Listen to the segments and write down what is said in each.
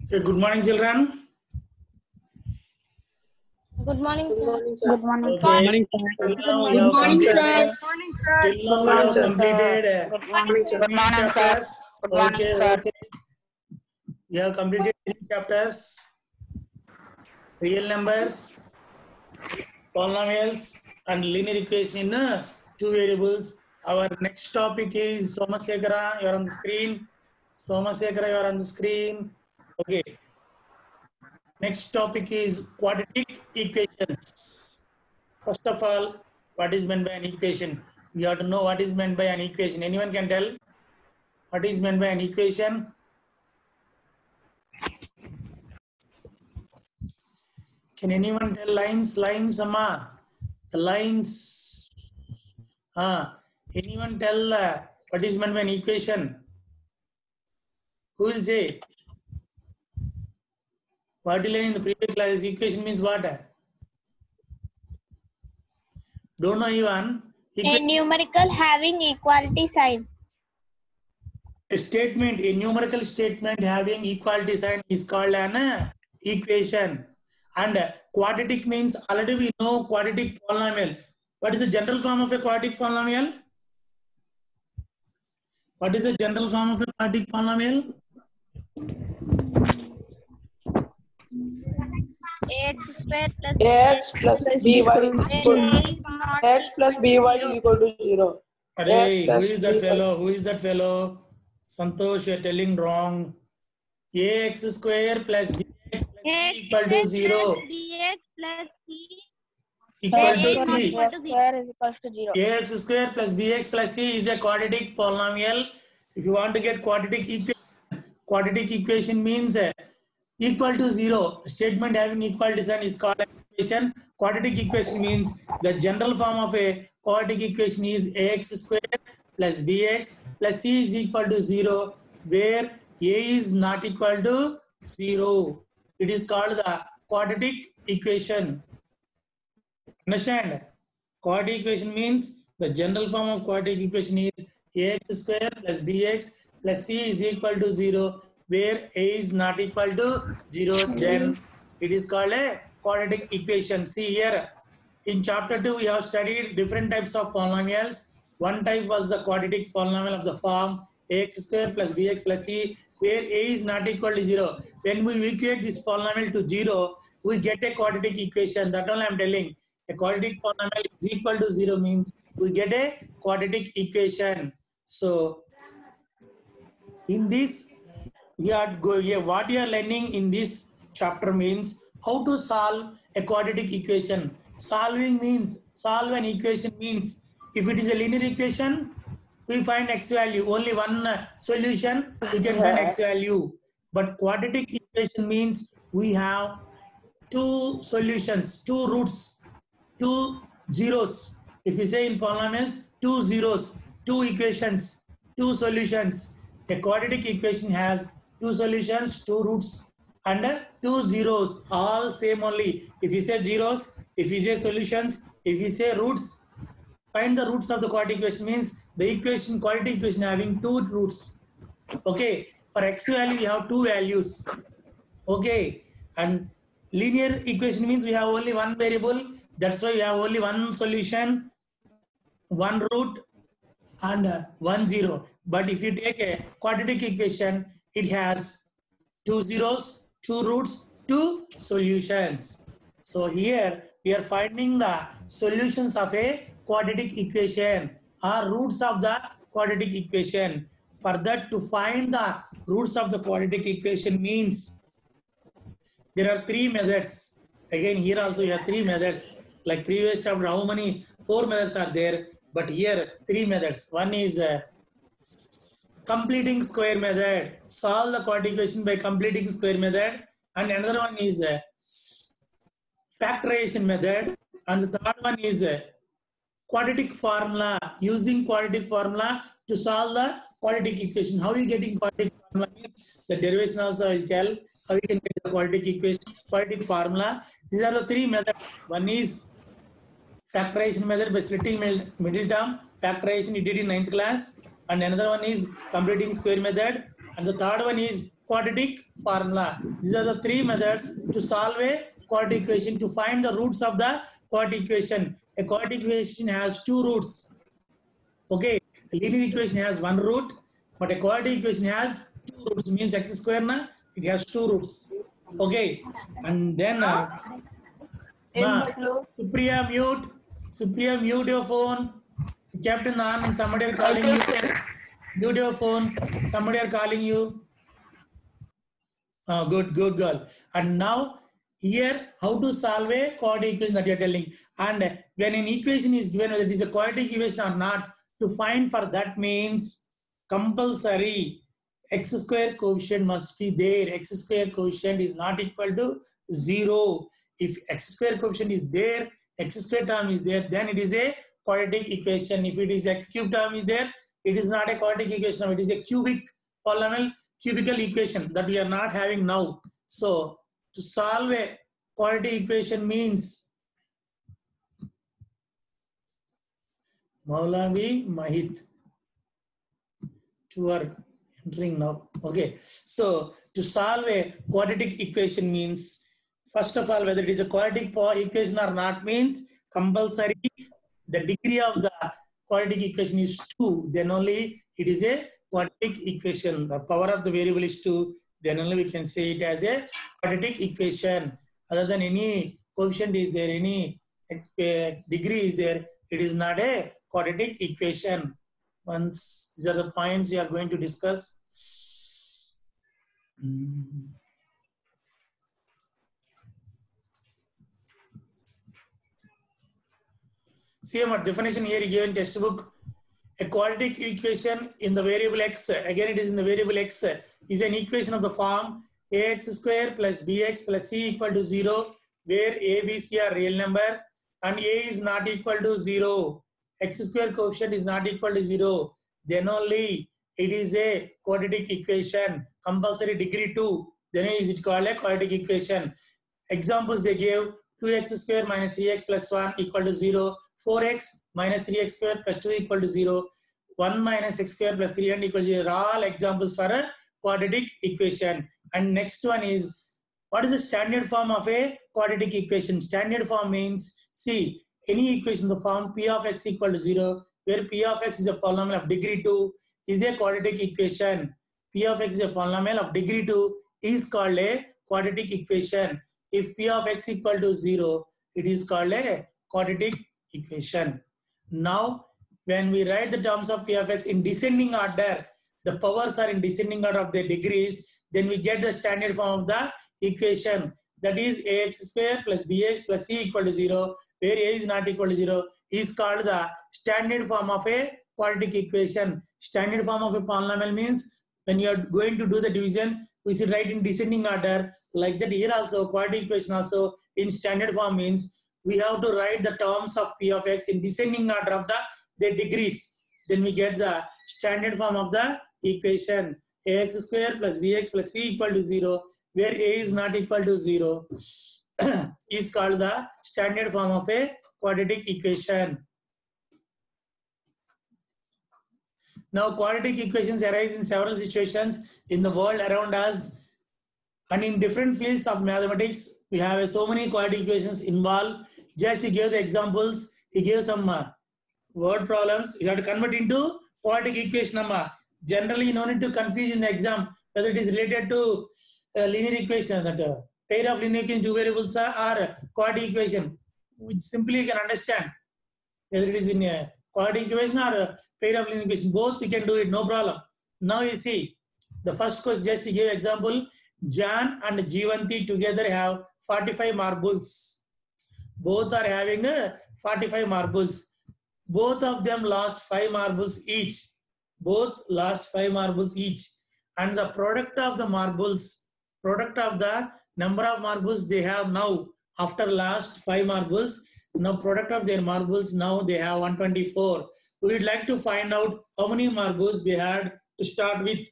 Okay, good morning, children. Good morning, sir. Good morning, Okay. sir. Till now we Good have morning, completed. sir. Till now we have completed Good morning, sir. how many chapters? Good morning, Okay, sir. okay. We have completed 3 chapters: real numbers, polynomials, and linear equation in 2 variables. Our next topic is Somasekara. You are on the screen. Somasekara, you are on the screen. Okay. Next topic is quadratic equations. First of all, what is meant by an equation? We have to know what is meant by an equation. Anyone can tell what is meant by an equation? Can anyone tell lines, Amma? The lines. Anyone tell what is meant by an equation? Who will say? What you learned in the previous class? Equation means what? Don't know even. A numerical having equality sign. A statement, a numerical statement having equality sign is called an equation. And quadratic means already we know quadratic polynomial. What is the general form of a quadratic polynomial? What is the general form of a quadratic polynomial? X square plus X plus by x plus by equal to 0. Array, who is that fellow? Who is that fellow? Santosh, you are telling wrong. Ax square plus bx plus c equal to 0. bx plus c Equal to is not c. equal to 0. Square is equals to 0. Ax square plus bx plus c is a quadratic polynomial. If you want to get quadratic equation means equal to 0. Statement having equality sign is called an equation. Quadratic equation means the general form of a quadratic equation is ax square plus bx plus c is equal to 0, where a is not equal to 0. It is called the quadratic equation. Understand? Quadratic equation means the general form of quadratic equation is ax square plus bx plus c is equal to 0, where a is not equal to 0, then it is called a quadratic equation. See here, in chapter 2 we have studied different types of polynomials. One type was the quadratic polynomial of the form ax square plus bx plus c, where a is not equal to 0. When we equate this polynomial to 0, we get a quadratic equation. That all I am telling. A quadratic polynomial is equal to 0 means we get a quadratic equation. So in this, what you are learning in this chapter means how to solve a quadratic equation. Solve an equation means if it is a linear equation, we find x value. Only one solution, we can find x value. But quadratic equation means we have two solutions, two roots, two zeros. If you say in polynomials, two zeros, two equations, two solutions. A quadratic equation has two solutions, two roots, and two zeros, all same only. If you say zeros, if you say solutions, if you say roots, find the roots of the quadratic equation means the equation, quadratic equation having two roots. Okay, for x value, we have two values. Okay, and linear equation means we have only one variable. That's why we have only one solution, one root, and 1 0. But if you take a quadratic equation, it has two zeros, two roots, two solutions. So here we are finding the solutions of a quadratic equation or roots of the quadratic equation. For that, to find the roots of the quadratic equation means there are three methods. Again, here also you have three methods. Like previous chapter, how many? 4 methods are there. But here, 3 methods. One is completing square method. Solve the quadratic equation by completing square method. And another one is factorization method. And the third one is quadratic formula. Using quadratic formula to solve the quadratic equation. How are you getting quadratic formula? The derivation also I will tell how you can get the quadratic equation, quadratic formula. These are the 3 methods. One is factorization method by splitting middle term. Factorization you did in 9th class. And another one is completing square method. And the third one is quadratic formula. These are the three methods to solve a quadratic equation, to find the roots of the quadratic equation. A quadratic equation has two roots. Okay, a linear equation has one root, but a quadratic equation has two roots, means x square na, it has two roots. Okay, and then Supriya, mute your phone. You kept it on and somebody are calling you. Mute your phone. Somebody are calling you. Good girl. And now here, how to solve a quadratic equation that you are telling. And when an equation is given, whether it is a quadratic equation or not, to find for that means compulsory x square coefficient must be there. X square coefficient is not equal to 0. If x square coefficient is there, x square term is there, then it is a quadratic equation. If it is x cube term is there, it is not a quadratic equation. It is a cubic polynomial cubical equation that we are not having now. So to solve a quadratic equation means Maulavi Mahit, you are entering now. Okay, so to solve a quadratic equation means, first of all, whether it is a quadratic equation or not means compulsory the degree of the quadratic equation is 2, then only it is a quadratic equation. The power of the variable is 2, then only we can say it as a quadratic equation. Other than any coefficient is there, any degree is there, it is not a quadratic equation. Once these are the points we are going to discuss. Same definition here given textbook. A quadratic equation in the variable x, again it is in the variable x, is an equation of the form ax square plus bx plus c equal to 0, where a, b, c are real numbers and a is not equal to 0. X square coefficient is not equal to 0. Then only it is a quadratic equation. Compulsory degree 2. Then is it called a quadratic equation. Examples they gave: 2x square minus 3x plus 1 equal to 0. 4x minus 3x square plus 2 equal to 0. 1 minus x square plus 3 and equal to 0. All examples for a quadratic equation. And next one is, what is the standard form of a quadratic equation? Standard form means, see, any equation the form p of x equal to 0, where p of x is a polynomial of degree 2, is a quadratic equation. P of x is a polynomial of degree 2 is called a quadratic equation. If p of x equal to 0, it is called a quadratic equation. Now, when we write the terms of p of x in descending order, the powers are in descending order of their degrees, then we get the standard form of the equation. That is ax square plus bx plus c equal to 0, where a is not equal to 0, is called the standard form of a quadratic equation. Standard form of a polynomial means when you are going to do the division, we should write in descending order. Like that here also, quadratic equation also in standard form means we have to write the terms of p of x in descending order of their degrees. Then we get the standard form of the equation. Ax square plus bx plus c equal to 0, where a is not equal to 0 is called the standard form of a quadratic equation. Now, quadratic equations arise in several situations in the world around us, and in different fields of mathematics, we have so many quadratic equations involved. Just he gave the examples, he gave some word problems. You have to convert into quadratic equation. Generally, no need to confuse in the exam whether it is related to linear equation, that pair of linear equation, two variables are quadratic equation, which simply you can understand whether it is in a quadratic equation or a pair of linear equation. Both you can do it, no problem. Now you see the first question, just to give example, Jan and Jivanti together have 45 marbles. Both are having 45 marbles. Both of them lost 5 marbles each. Both lost 5 marbles each. And the product of the marbles, product of the number of marbles they have now after last 5 marbles, now product of their marbles, now they have 124. We would like to find out how many marbles they had to start with.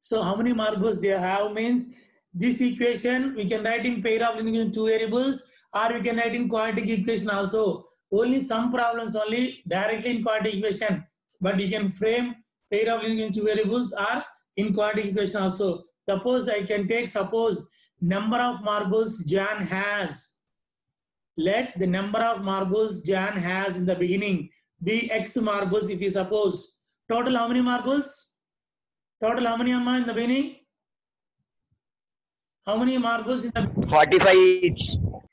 So how many marbles they have means this equation we can write in pair of linear two variables, or we can write in quadratic equation also. Only some problems only directly in quadratic equation, but you can frame pair of linear two variables or in quadratic equation also. Suppose I can take, suppose number of marbles Jan has. Let the number of marbles Jan has in the beginning be X marbles if you suppose. Total how many marbles? Total how many amma in the beginning? How many marbles in the beginning? 45 each.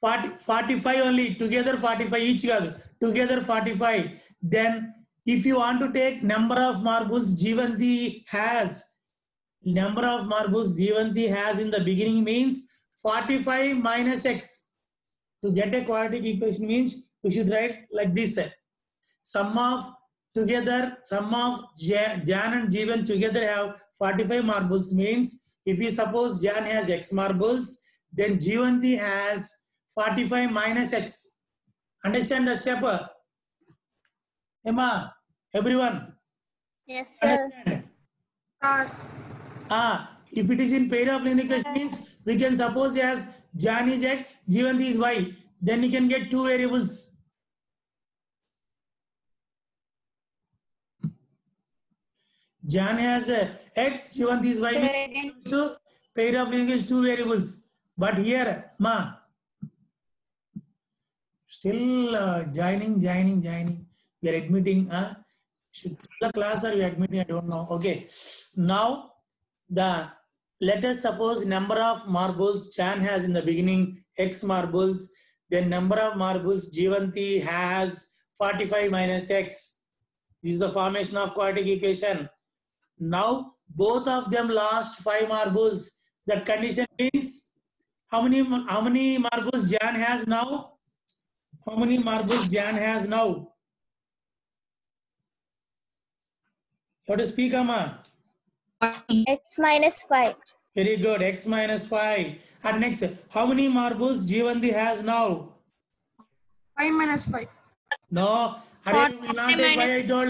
45 only. Together 45 each. Together 45. Then if you want to take number of marbles Jivanti has, number of marbles Jivanti has in the beginning means 45 minus X. To get a quadratic equation means you should write like this. Sum of together, sum of Jan and Jivan together have 45 marbles means if you suppose Jan has X marbles, then Jivanti has 45 minus X. Understand the step? Emma, everyone? Yes, sir. Understand? If it is in pair of linear equation means we can suppose as Jan is X, Jivanti is Y. Then you can get two variables. Jan has X, Jivanti is Y. So pair of linear equation two variables. But here, ma, still joining. We are admitting. Should the class are you admitting? I don't know. Okay. Now let us suppose number of marbles Jan has in the beginning X marbles, then number of marbles Jivanti has 45 minus X. This is the formation of quadratic equation. Now both of them lost 5 marbles. That condition means how many marbles Jan has now? How many marbles Jan has now? You have to speak, Amma. X minus 5. Very good. X minus 5. And next, how many marbles Jivanti has now? 5 minus 5. No. Arey, we will not take 5 I told.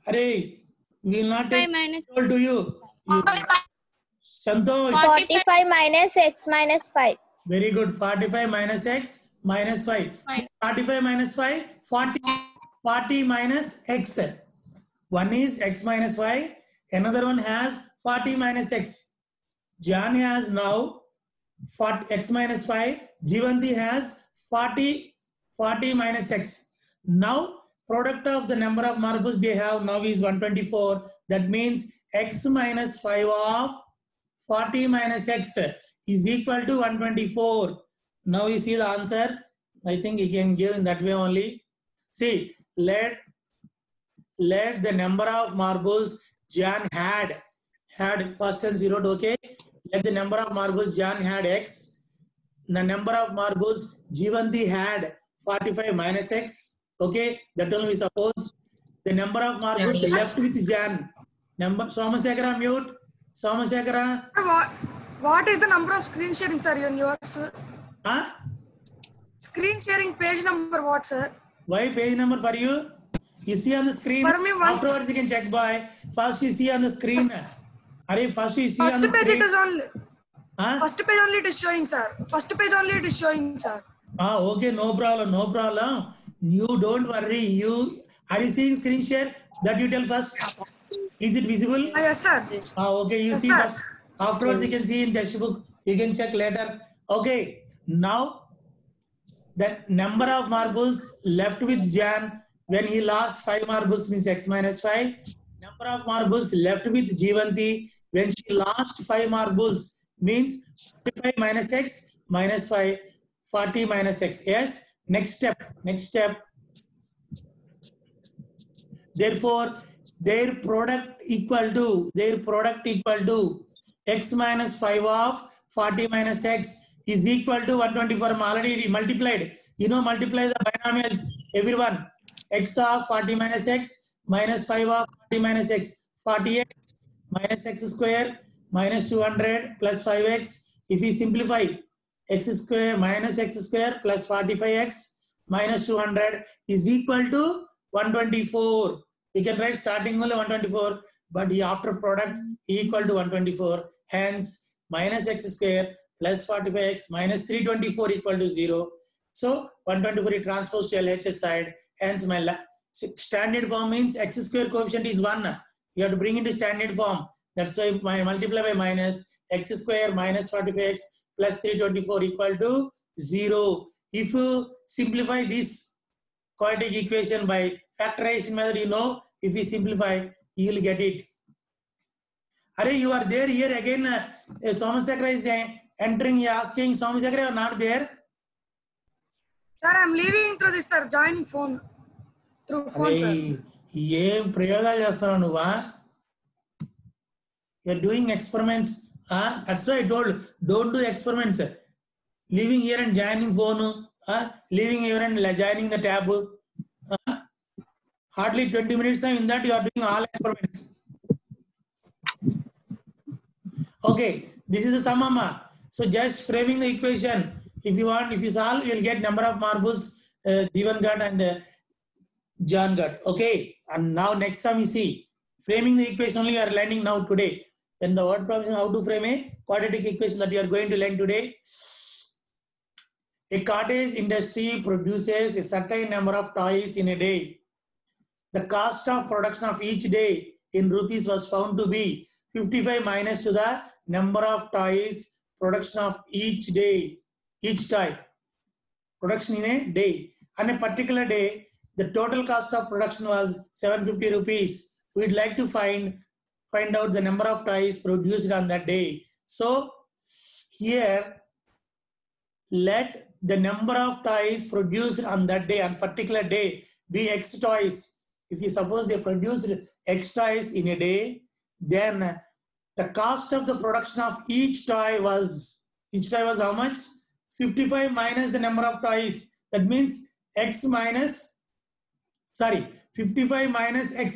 Arey, we will not take 5 I told to you. Santosh. 45 minus X minus 5. Very good. 45 minus X minus 5. 45 minus 5, 40. 40 minus X. One is X minus 5. Another one has 40 minus X. Jan has now 40, X minus 5. Jivanti has 40 minus X. Now, product of the number of marbles they have now is 124. That means X minus 5 of 40 minus X is equal to 124. Now you see the answer. I think you can give in that way only. See, let the number of marbles Jan had first and zeroed, okay? Let the number of marbles Jan had X. The number of marbles Jivanti had 45 minus X, okay? That only we suppose. The number of marbles left with Jan. Somasekara, mute. Somasekara. What is the number of screen sharing, sir, in yours? Huh? Screen sharing page number what, sir? Why page number for you? You see on the screen. For me, afterwards you can check by. First you see on the screen. First you see on the screen. First page it is only. Huh? First page only it is showing, sir. First page only it is showing, sir. Okay, no problem. You don't worry. Are you seeing screen share? That you tell first. Is it visible? Yes, sir. Okay, you Yes, see sir. first. Afterwards you can see in textbook. You can check later. Okay, now the number of marbles left with Jan when he lost 5 marbles means X minus 5. Number of marbles left with Jivanti when she lost 5 marbles means 45 minus X minus 5, 40 minus X. Yes. Next step. Therefore, their product equal to X minus 5 of 40 minus X is equal to 124. Already multiplied. Multiply the binomials. Everyone. X of 40 minus X minus 5 of 40 minus X. 40X minus X square minus 200 plus 5X. If we simplify, X square minus X square plus 45X minus 200 is equal to 124. We can write starting only 124, but the after product equal to 124. Hence, minus X square plus 45X minus 324 equal to 0. So, 124 is transposed to LHS side. Hence, my standard form means X square coefficient is 1. You have to bring into standard form. That's why multiply by minus x square minus 45x plus 324 equal to 0. If you simplify this quadratic equation by factorization method, you know, if we simplify, you will get it. Are you are there here again? Somasakra is entering, asking Somasakra, you are not there? Sir, I'm leaving through this, sir. Joining phone. Through phone, sir. ఏం ప్రయోగాలు చేస్తున్నావు నువ్వా? You're doing experiments. That's why I told, don't do experiments. Leaving here and joining phone. Leaving here and joining the tab. Hardly 20 minutes time in that you are doing all experiments. Okay, this is the summama. So just framing the equation. If you want, if you solve, you'll get number of marbles Jeevan got and John got. Okay, and now next time you see framing the equation only you are learning now today. Then the word problem, how to frame a quadratic equation that you are going to learn today. A cottage industry produces a certain number of toys in a day. The cost of production of each day in rupees was found to be 55 minus to the number of toys production of each day, each toy production in a day. On a particular day, the total cost of production was 750 rupees. We'd like to find out the number of toys produced on that day. So here, let the number of toys produced on that day, on particular day, be X toys. If you suppose they produced X toys in a day, then the cost of the production of each toy was how much? 55 minus the number of toys. That means 55 minus X.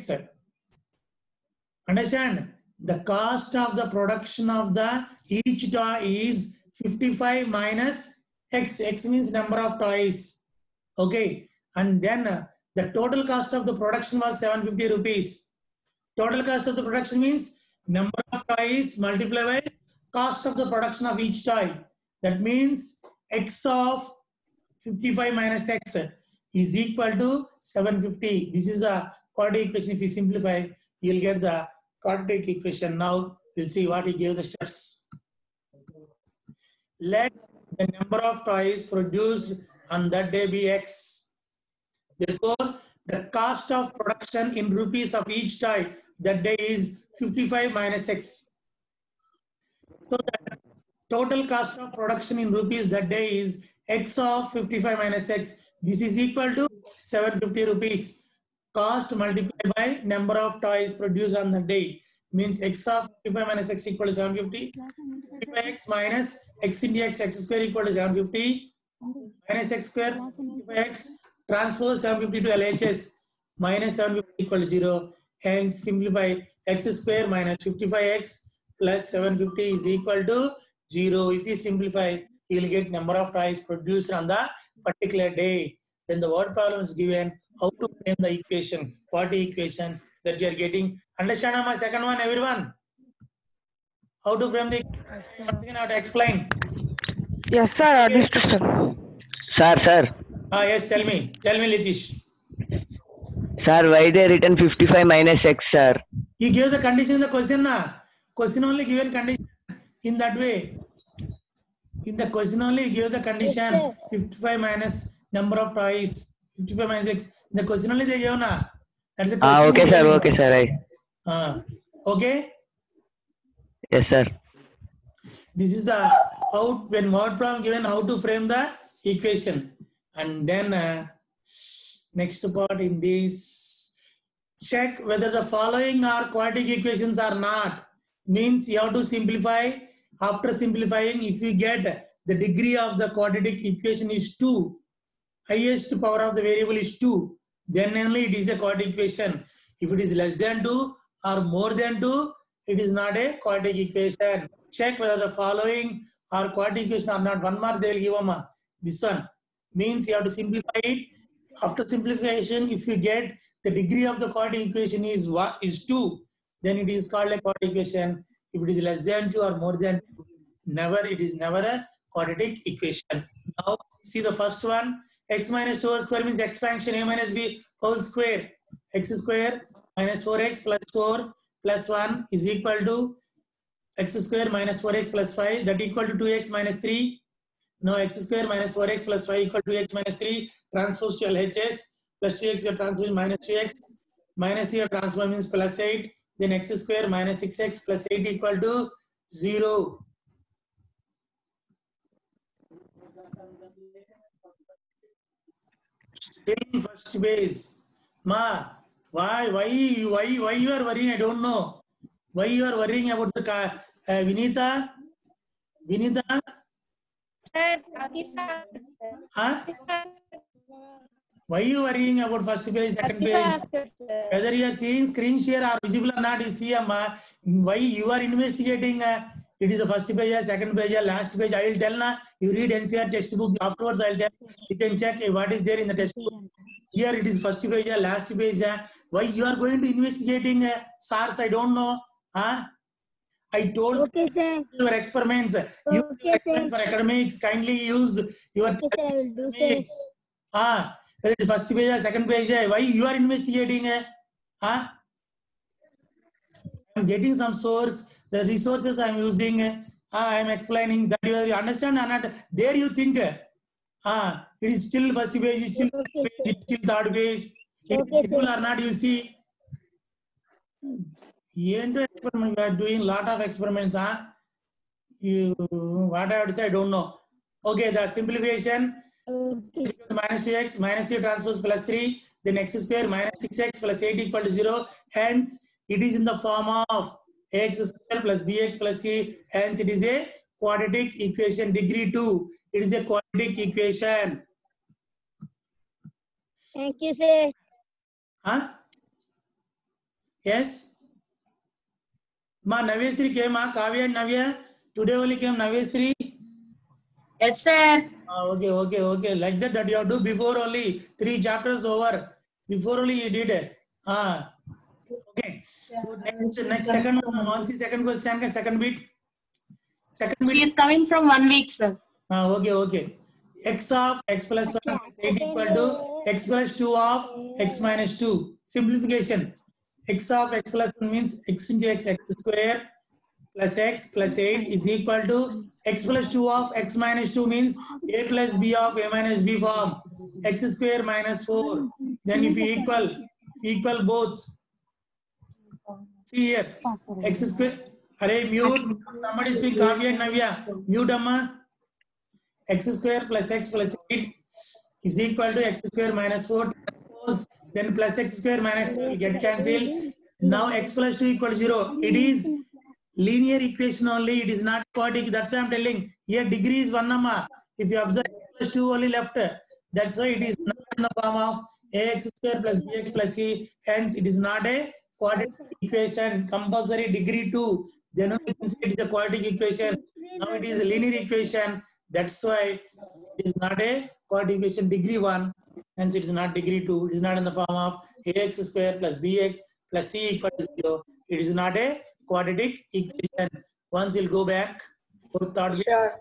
Understand? The cost of the production of the each toy is 55 minus X. X means number of toys. Okay. And then the total cost of the production was 750 rupees. Total cost of the production means number of toys multiplied by cost of the production of each toy. That means X of 55 minus X is equal to 750. This is the quadratic equation. If you simplify, you'll get the quadratic equation. Now we'll see what he gave the steps. Let the number of toys produced on that day be X. Therefore, the cost of production in rupees of each toy that day is 55 minus X. So the total cost of production in rupees that day is X of 55 minus X. This is equal to 750 rupees. Cost multiplied by number of toys produced on the day means X of 55 minus X equal to 750. 55X minus X into X square equal to 750 minus X square 55X transpose 750 to LHS minus 750 equal to 0. Hence simplify X square minus 55X plus 750 is equal to 0. If you simplify, you will get number of toys produced on the particular day. Then the word problem is given. How to frame the equation, quadratic equation that you are getting. Understand my second one, everyone? How to frame the equation? Once again, I have to explain. Yes, sir. Understood, sir. Sir. Yes, tell me, Litish. Sir, why they written 55 minus X, sir? He gave the condition in the question, na? Question only given condition in that way. In the question only give the condition 55 minus number of toys. 55 minus X. In the question only they give na. That's the question. Okay, sir. Okay, sir. Okay. Yes, sir. This is the how when word problem given how to frame the equation, and then next part in this check whether the following are quadratic equations or not. Means you have to simplify. After simplifying, if you get the degree of the quadratic equation is 2, highest power of the variable is 2, then only it is a quadratic equation. If it is less than 2 or more than 2, it is not a quadratic equation. Check whether the following are quadratic equation or not. One mark they will give this one. Means you have to simplify it. After simplification, if you get the degree of the quadratic equation is 2, then it is called a quadratic equation. If it is less than 2 or more than 2, it is never a quadratic equation. Now see the first one. X minus 2 whole square means expansion a minus b whole square. X square minus 4x plus 4 plus 1 is equal to x square minus 4x plus 5, that equal to 2x minus 3. Now x square minus 4x plus 5 equal to x minus 3, transpose to LHS, plus 2x your transpose minus 2x, minus here transform means plus 8, then x square minus 6x plus 8 equal to 0. Still first base. Ma, why you are worrying? I don't know. Why you are worrying about the car? Vinita? Sir, Huh? Why you worrying about first page, second page? Whether you are seeing screen share or visible or not, you see, Amma. Why you are investigating? It is the first page, second page, last page. I will tell na. You read NCR textbook. Afterwards, I will tell. You can check what is there in the textbook. Here it is first page, last page. Why you are going to investigating SARS? I don't know. Huh? I told okay, sir. your experiments. You Okay, experiment sir. for academics. Kindly use your Okay, sir, I will do, sir. academics. Whether it is first page or second page, why you are investigating? I'm getting some source, the resources I'm using, I'm explaining that you understand or not. There you think, it is still first page, it's still second page, it's still third page. It is Okay, visible sir. or not, you see. Experiment, we are doing lot of experiments, what I have to say, I don't know. Okay, that simplification. Okay. Minus 2x minus 3 transpose plus 3, then x square minus 6x plus 8 equal to 0. Hence, it is in the form of x square plus bx plus c. Hence, it is a quadratic equation degree 2. It is a quadratic equation. Thank you, sir. Yes? Ma Navesri came, Kavya and Navya. Today only came Navesri. Yes, sir. Okay. Like that you have to do before only 3 chapters over. Before only you did it. Okay. So next second one. Once the second question, second bit. She is coming from 1 week, sir. Okay. X of x plus 1 plus 8 equal to x plus 2 of x minus 2. Simplification. X of x plus 1 means x into x square plus x plus 8 is equal to x plus 2 of x minus 2 means a plus b of a minus b form, x square minus 4. Then if you equal both, see here, x square, array mute, somebody speak Kavya and Navya, mute amma, x square plus x plus 8 is equal to x square minus 4, then plus x square minus 4 will get cancelled. Now x plus 2 equal to 0. It is linear equation only, it is not quadratic. That's why I'm telling. Here degree is 1 number. If you observe plus 2 only left, that's why it is not in the form of ax square plus bx plus c. Hence, it is not a quadratic equation. Compulsory degree 2. Then you can say it is a quadratic equation. Now it is a linear equation. That's why it is not a quadratic equation degree 1. Hence, it is not degree 2. It is not in the form of ax square plus bx plus c equal to 0. It is not a quadratic equation. Once we'll go back for third. Sure.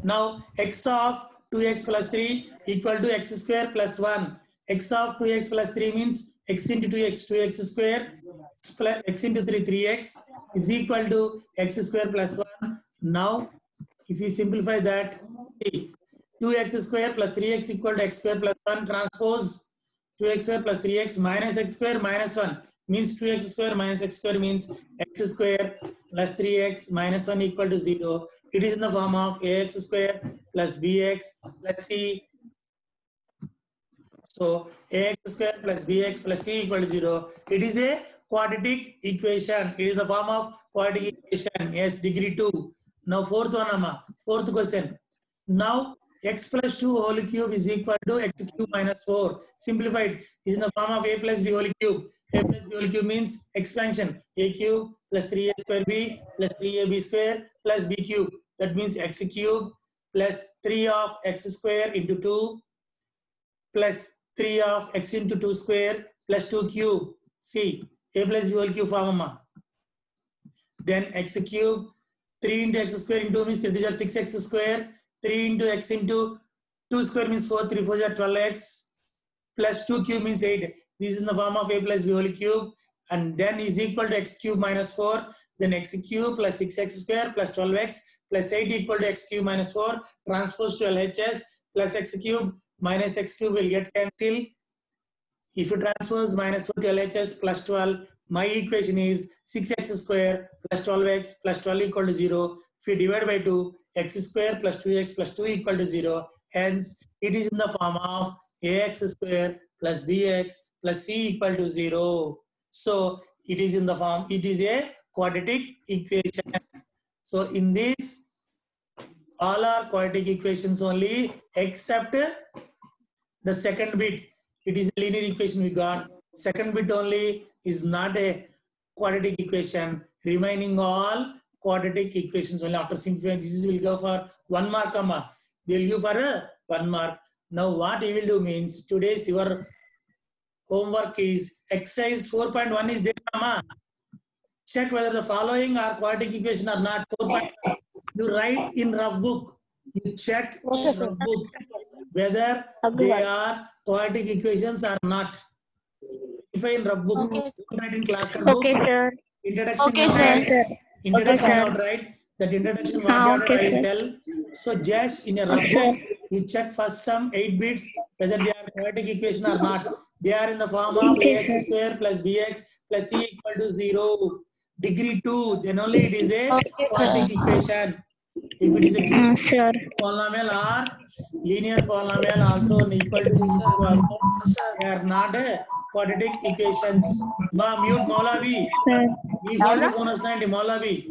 Now x of 2x plus 3 equal to x square plus 1. X of 2x plus 3 means x into 2x square plus x into 3 3x is equal to x square plus 1. Now if you simplify that, 2x square plus 3x equal to x square plus 1 transpose 2x square plus 3x minus x square minus 1 means 2x square minus x square means x square plus 3x minus 1 equal to 0. It is in the form of ax square plus bx plus c. So ax square plus bx plus c equal to 0. It is a quadratic equation. It is the form of quadratic equation. Yes, degree 2. Now fourth one, fourth question. Now x plus 2 whole cube is equal to x cube minus 4. Simplified is in the form of a plus b whole cube. A plus b whole cube means expansion. A cube plus 3a square b plus 3ab square plus b cube. That means x cube plus 3 of x square into 2 plus 3 of x into 2 square plus 2 cube. See, a plus b whole cube form. Then x cube 3 into x square into 2 means 3 is 6x square. 3 into x into 2 square means 4, 3 4 is 12x plus 2 cube means 8. This is in the form of a plus b whole cube. and then is equal to x cube minus 4, then x cube plus 6x square plus 12x plus 8 equal to x cube minus 4, transpose to LHS plus x cube minus x cube will get cancelled. If you transpose minus 4 to LHS plus 12, my equation is 6x square plus 12x plus 12 equal to 0. If you divide by 2, x square plus 2x plus 2 equal to 0. Hence, it is in the form of ax square plus bx plus c equal to 0. So, it is in the form, it is a quadratic equation. So, in this, all are quadratic equations only except the second bit. It is a linear equation we got. Second bit only is not a quadratic equation. Remaining all quadratic equations only. After simplifying, this will go for 1 mark, comma. They will give for 1 mark. Now what you will do means, today's your homework is exercise 4.1 is there, comma. Check whether the following are quadratic equation or not. 4.1. You write in rough book. You check in rough book whether they are quadratic equations or not. If I in rough book, Okay. don't write in class book. Okay, sir. Introduction, Okay, you have to sir. write. Introduction, Okay, you sir. have to write. That introduction, what you have to okay, I will sir. tell. So just in a rough book, you check first some 8 bits whether they are quadratic equation or not. They are in the form of ax square plus bx plus c equal to 0. Degree 2, then only it is a Okay, quadratic sir. equation. If it is a Sure. polynomial or linear polynomial also equal to equal also, they are not quadratic equations. Ma mute Maulavi. Sir. Before the phone was 90 Maulavi.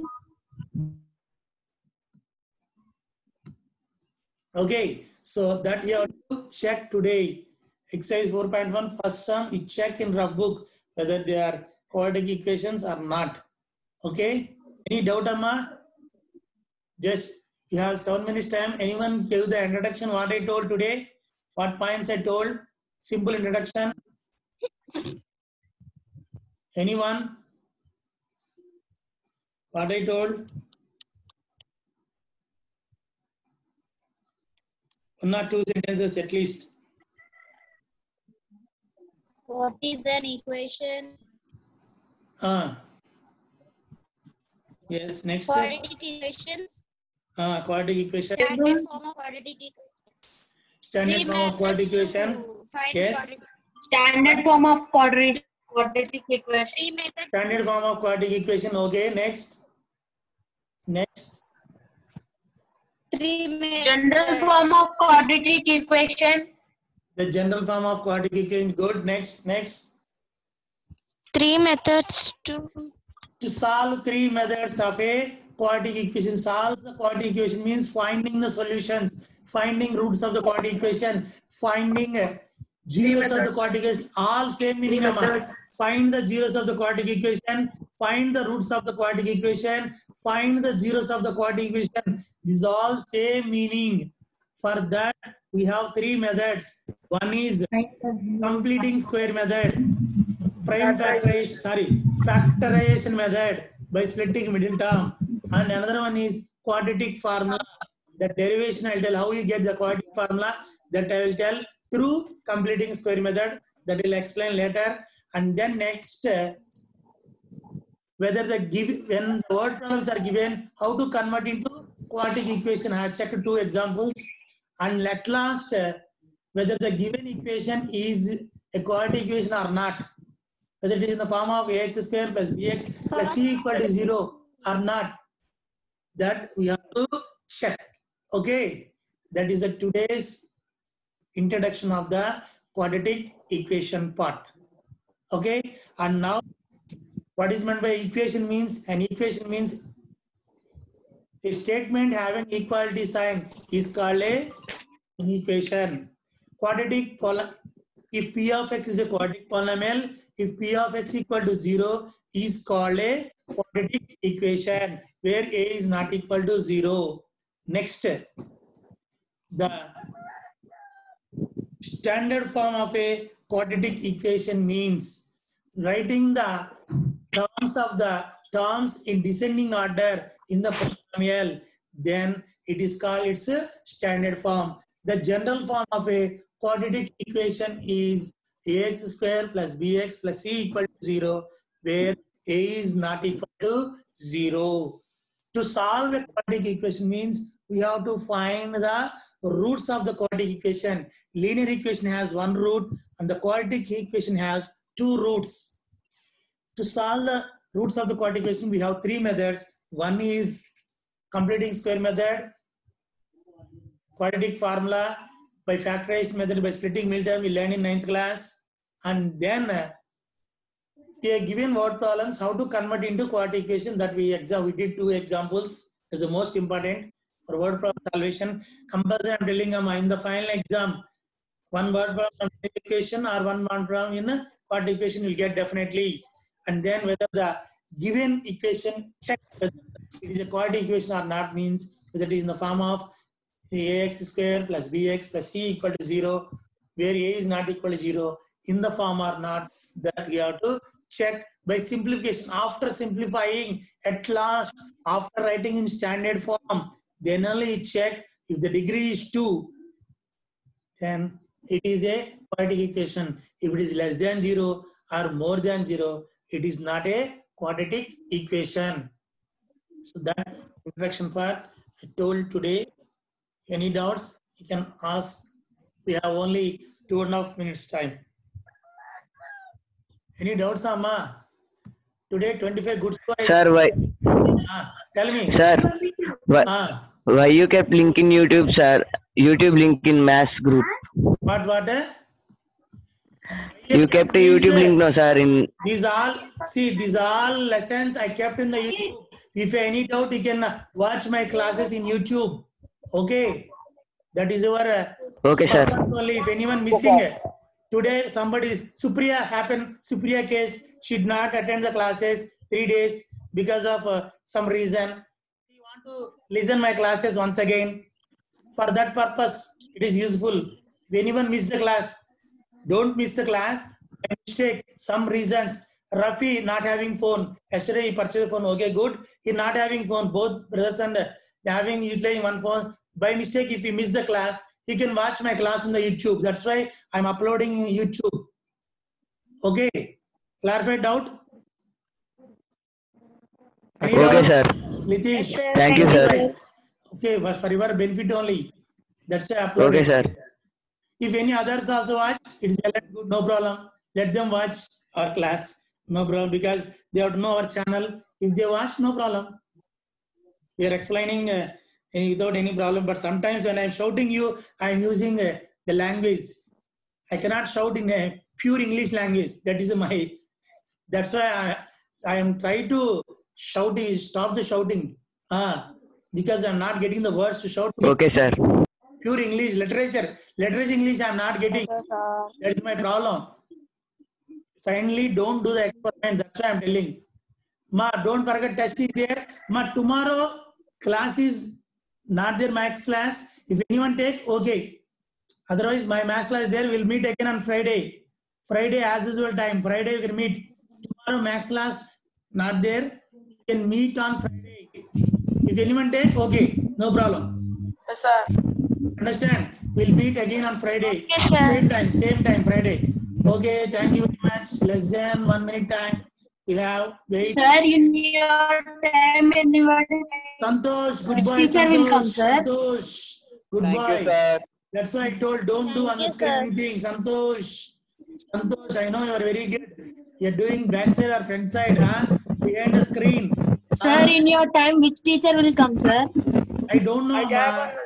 Okay, so that you have to check today. Exercise 4.1 first sum, you check in rough book whether they are quadratic equations or not. Okay, any doubt, Amma? Just you have 7 minutes time. Anyone give the introduction what I told today? What points I told? Simple introduction. Anyone? What I told? 1 or 2 sentences at least. What is an equation? Yes, next. Quadratic equations. Quadratic equation. Standard form of quadratic equation. Standard Three form of quadratic methods equation. to find Yes. quadratic. Standard form of quadratic equation. Three methods. Standard form of quadratic equation. Okay, next. Next. Three methods. General form of quadratic equation. The general form of quadratic equation. Good. Next. Next. 3 methods to To solve 3 methods of a quadratic equation. Solve the quadratic equation means finding the solutions, finding roots of the quadratic equation, finding zeros of the quadratic equation. All same meaning. Find the zeros of the quadratic equation, find the roots of the quadratic equation, find the zeros of the quadratic equation. These all same meaning. For that, we have 3 methods. One is completing square method, prime factorization method by splitting middle term, and another one is quadratic formula. The derivation I will tell how you get the quadratic formula, that I will tell through completing square method, that will explain later. And then next, whether the when the word problems are given, how to convert into quadratic equation. I have checked 2 examples. And at last, whether the given equation is a quadratic equation or not, whether it is in the form of ax square plus bx plus c equal to 0 or not, that we have to check. Okay, that is today's introduction of the quadratic equation part. Okay, and now what is meant by equation means? An equation means a statement having equality sign is called an equation. Quadratic, if p of x is a quadratic polynomial, if p of x equal to 0 is called a quadratic equation where a is not equal to 0. Next, the standard form of a quadratic equation means writing the terms in descending order in the polynomial, then it is called its standard form. The general form of a quadratic equation is ax square plus bx plus c equal to 0. where A is not equal to 0. To solve a quadratic equation means we have to find the roots of the quadratic equation. Linear equation has one root and the quadratic equation has two roots. To solve the roots of the quadratic equation, we have three methods. One is completing square method, quadratic formula, by factorized method, by splitting middle term, we learned in 9th class. And then a given word problems, how to convert into quadratic equation, that we did two examples. Is the most important for word problem salvation. Compulsory, I'm telling you, in the final exam, one word problem equation or one word problem in quadratic equation you'll get definitely. And then whether the given equation, check whether it is a quadratic equation or not, means whether it is in the form of ax square plus bx plus c equal to 0, where a is not equal to 0, in the form or not, that we have to check by simplification. After simplifying, at last, after writing in standard form, then only check if the degree is 2, then it is a quadratic equation. If it is less than 0 or more than 0, it is not a quadratic equation. So that introduction part I told today. Any doubts you can ask. We have only 2.5 minutes time. Any doubts, Amma? Today 25 good score. Sir, why? Tell me. Sir, why you kept link in YouTube, sir? YouTube link in maths group. What? You kept a YouTube link, no, sir. In these all lessons I kept in the YouTube. If any doubt, you can watch my classes in YouTube. Okay, that is our okay, sir. Only if anyone missing it. Today somebody Supriya case, she did not attend the classes 3 days because of some reason. You want to listen my classes once again. For that purpose, it is useful. If anyone miss the class, don't miss the class. By mistake, some reasons. Rafi not having phone. Yesterday he purchased phone. Okay, good. He not having phone. Both brothers and utilizing one phone. By mistake, if he miss the class, he can watch my class on the YouTube. That's why I'm uploading in YouTube. Okay. Clarified doubt? Okay, sir. Litish. Thank you, sir. Okay, but for your benefit only. That's why I uploaded. Okay, sir. If any others also watch, it's good, no problem. Let them watch our class. No problem, because they have to know our channel. If they watch, no problem. We are explaining without any problem. But sometimes when I'm shouting you, I'm using the language. I cannot shout in a pure English language. That is my. That's why I am trying to shout. Stop the shouting. Because I'm not getting the words to shout. Okay, sir. Pure English literature English I'm not getting. That is my problem. Finally, don't do the experiment. That's why I'm telling. Ma, don't forget test is there. Ma, tomorrow class is not there, maths class. If anyone take, okay. Otherwise, my maths class is there. We'll meet again on Friday. Friday as usual time. Friday we can meet. Tomorrow maths class not there. We can meet on Friday. If anyone take, okay, no problem. Yes, sir. Understand? We'll meet again on Friday. Yes, sir. Same time, Friday. Okay, thank you very much. Less than 1 minute time. We have wait. Sir, in your time, Santosh, good boy. teacher Santosh, will come, sir. Santosh, good Thank boy. you, sir. That's why I told don't do on the screen anything. Santosh, I know you are very good. You're doing backside or front side, behind the screen. Sir, in your time, which teacher will come, sir? I don't know. I have